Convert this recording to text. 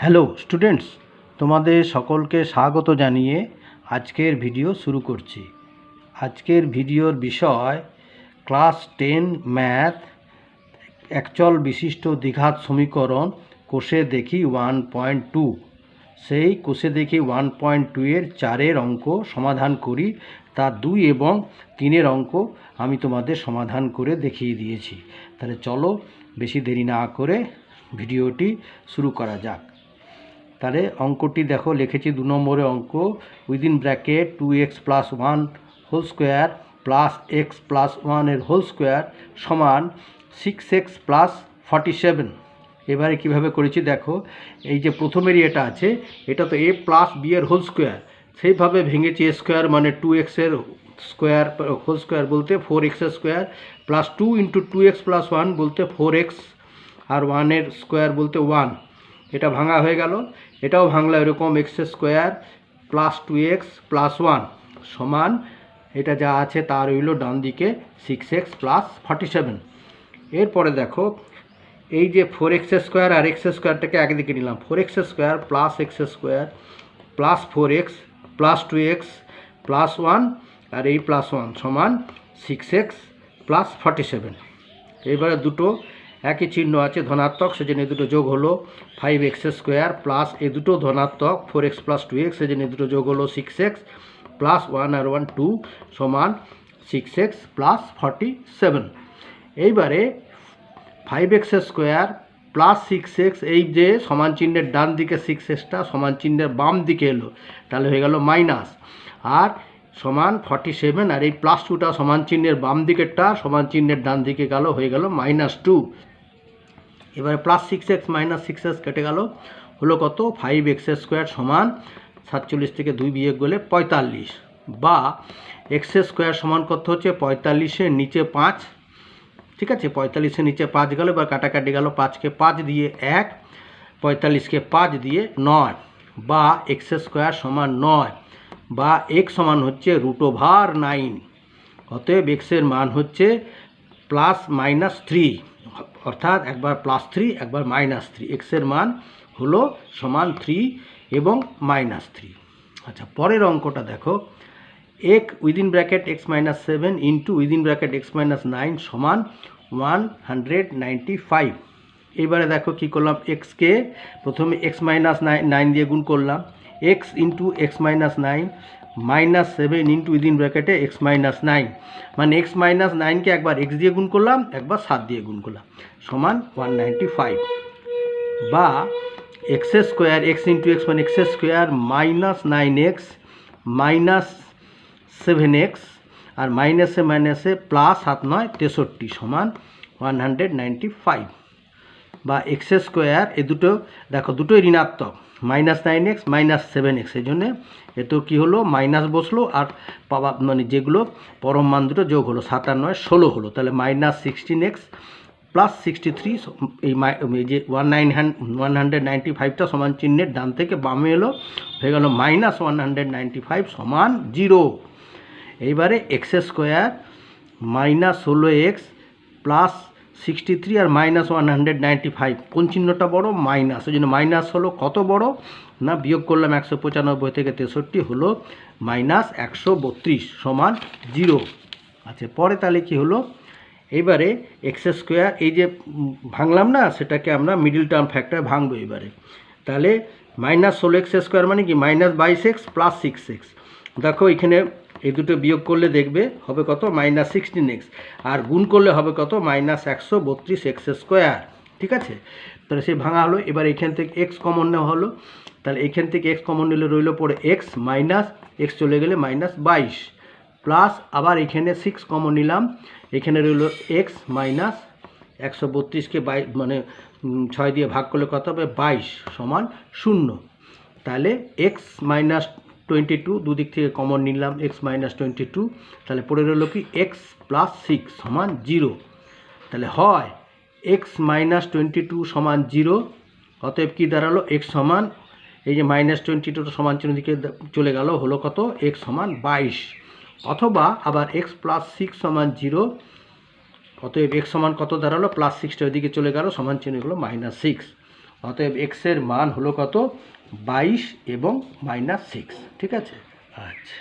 Hello students, তোমাদের সকলকে স্বাগত জানিয়ে আজকের ভিডিও শুরু করছি। আজকের ভিডিওর বিষয় ক্লাস 10 ম্যাথ একচল বিশিষ্ট দ্বিঘাত সমীকরণ কোষে দেখি 1.2। সেই কোষে দেখি 1.2 এর 4-এর অঙ্ক সমাধান করি। তার 2 এবং 3-এর অঙ্ক আমি তোমাদের সমাধান করে দেখিয়ে দিয়েছি। তাহলে চলো বেশি দেরি না করে ভিডিওটি শুরু করা যাক। তাহলে অঙ্কটি দেখো, লিখেছি 2 নম্বরের অঙ্ক। Within bracket 2x plus 1 whole square plus x plus 1 এর হোল স্কোয়ার সমান 6x প্লাস 47। এবারে কীভাবে করেছি দেখো, এই যে প্রথমেরই এটা আছে, এটা তো a প্লাস b এর হোল স্কোয়ার, সেইভাবে ভেঙেছি a স্কোয়ার মানে 2x এর স্কোয়ার হোল স্কোয়ার বলতে 4x square plus 2 into 2x plus 1 বলতে 4x আর 1 এর স্কোয়ার বলতে 1। এটা ভাঙা হয়ে গেল, এটাও ভাঙলা এরকম x square plus 2x plus 1 সমান এটা যা আছে তার রইল ডান দিকে 6x প্লাস 47। এরপরে দেখো, এই যে 4x স্কোয়ার আর এক্স স্কোয়ারটাকে একদিকে নিলাম, 4x square plus x square plus 4x plus 2x plus 1 আর এই প্লাস 1 সমান 6x প্লাস 47। এবারে দুটো একই চিহ্ন আছে ধনাত্মক, সেজন্য দুটো যোগ হলো 5x স্কোয়ার প্লাস এই দুটো ধনাত্মক 4x প্লাস 2x, সেজন্য দুটো যোগ হলো 6x প্লাস 1 আর 1 2 সমান 6x প্লাস 47। এইবারে 5x স্কোয়ার প্লাস 6x, এই যে সমান চিহ্নের ডান দিকে 6xটা সমান চিহ্নের বাম দিকে এলো, তাহলে হয়ে গেল মাইনাস, আর সমান 47, আর এই প্লাস 2টা সমান চিহ্নের বাম দিকেরটা সমান চিহ্নের ডান দিকে গেল, হয়ে গেল -2। এবারে প্লাস 6x মাইনাস 6x কেটে গেল, হলো কত 5x স্কোয়ার সমান 47 থেকে 2 বিয়োগ গেলে 45, বা এক্স স্কোয়ার সমান কত হচ্ছে 45-এর নিচে 5। ঠিক আছে, 45-এর নিচে 5 গেল, এবার কাটাকাটি গেল, 5কে 5 দিয়ে 1, 45কে 5 দিয়ে 9, বা এক্স স্কোয়ার সমান 9, বা এক্স সমান হচ্ছে √9। অতএব এক্সের মান হচ্ছে প্লাস মাইনাস 3, অর্থাৎ একবার +3 একবার -3। এক্সের মান হলো সমান 3 এবং -3। আচ্ছা, পরের অঙ্কটা দেখো, এক within bracket x-7 into within bracket x-9 সমান 195। এবারে দেখো কি করলাম, এক্সকে প্রথমে x-9 দিয়ে গুণ করলাম, x into x-9 -7 into within ব্র্যাকেটে x-9, মানে x-9কে একবার x দিয়ে গুণ করলাম একবার 7 দিয়ে গুণ করলাম সমান 195, বা x square x into x মানে x square -9x minus 7x আর মাইনাসে মাইনাসে প্লাস 7 9 63 সমান 195, বা এক্স স্কোয়ার, এ দুটো দেখো দুটোই ঋণাত্মক, -9x -7x, এই জন্যে এতো কী হলো মাইনাস বসলো, আর পাওয়া মানে যেগুলো পরম মান দুটো যোগ হলো 7 আর 9 16 হলো, তাহলে -16x প্লাস 63, এই যে 195টা সমান চিহ্নের ডান থেকে বামে এলো, হয়ে গেল -195 সমান 0। এইবারে এক্স স্কোয়ার -16x প্লাস 63 আর -195, কোন চিহ্নটা বড়? মাইনাস, ওই জন্য মাইনাস হলো কত বড় না, বিয়োগ করলাম 195 থেকে 63 হলো -132 সমান 0। আচ্ছা, পরে তাহলে কি হলো, এইবারে এক্স স্কোয়ার এই যে ভাঙলাম না, সেটাকে আমরা মিডিল টার্ম ফ্যাক্টর ভাঙবো এবারে। তাহলে -16x স্কোয়ার মানে কি -22x প্লাস 6x, দেখো এখানে এই দুটো বিয়োগ করলে দেখবে হবে কত -16x, আর গুণ করলে হবে কত -132x স্কোয়ার। ঠিক আছে, তাহলে সেই ভাঙা হলো। এবার এখান থেকে x কমন নেওয়া হলো, তাহলে এখান থেকে x কমন নিলে রইল পরে x মাইনাস x চলে গেলে -22, প্লাস আবার এখানে 6 কমন নিলাম, এখানে রইল x মাইনাস 132কে মানে 6 দিয়ে ভাগ করলে কত হবে 22 সমান 0। তাহলে x মাইনাস 22 দুদিক থেকে কমন নিলাম, x মাইনাস 22, তাহলে পড়ে রইল কি x প্লাস 6 সমান 0। তাহলে হয় x মাইনাস 22 সমান 0, অতএব কি দাঁড়ালো x সমান এই যে -22 সমান চিহ্ন দিকে চলে গেল, হলো কত x সমান 22, অথবা আবার x প্লাস 6 সমান 0, অতএব x সমান কত দাঁড়ালো +6টা ওইদিকে চলে গেল, সমান চিহ্ন হলো -6, অতএব এক্সের মান হলো কত 22 এবং -6। ঠিক আছে, আচ্ছা।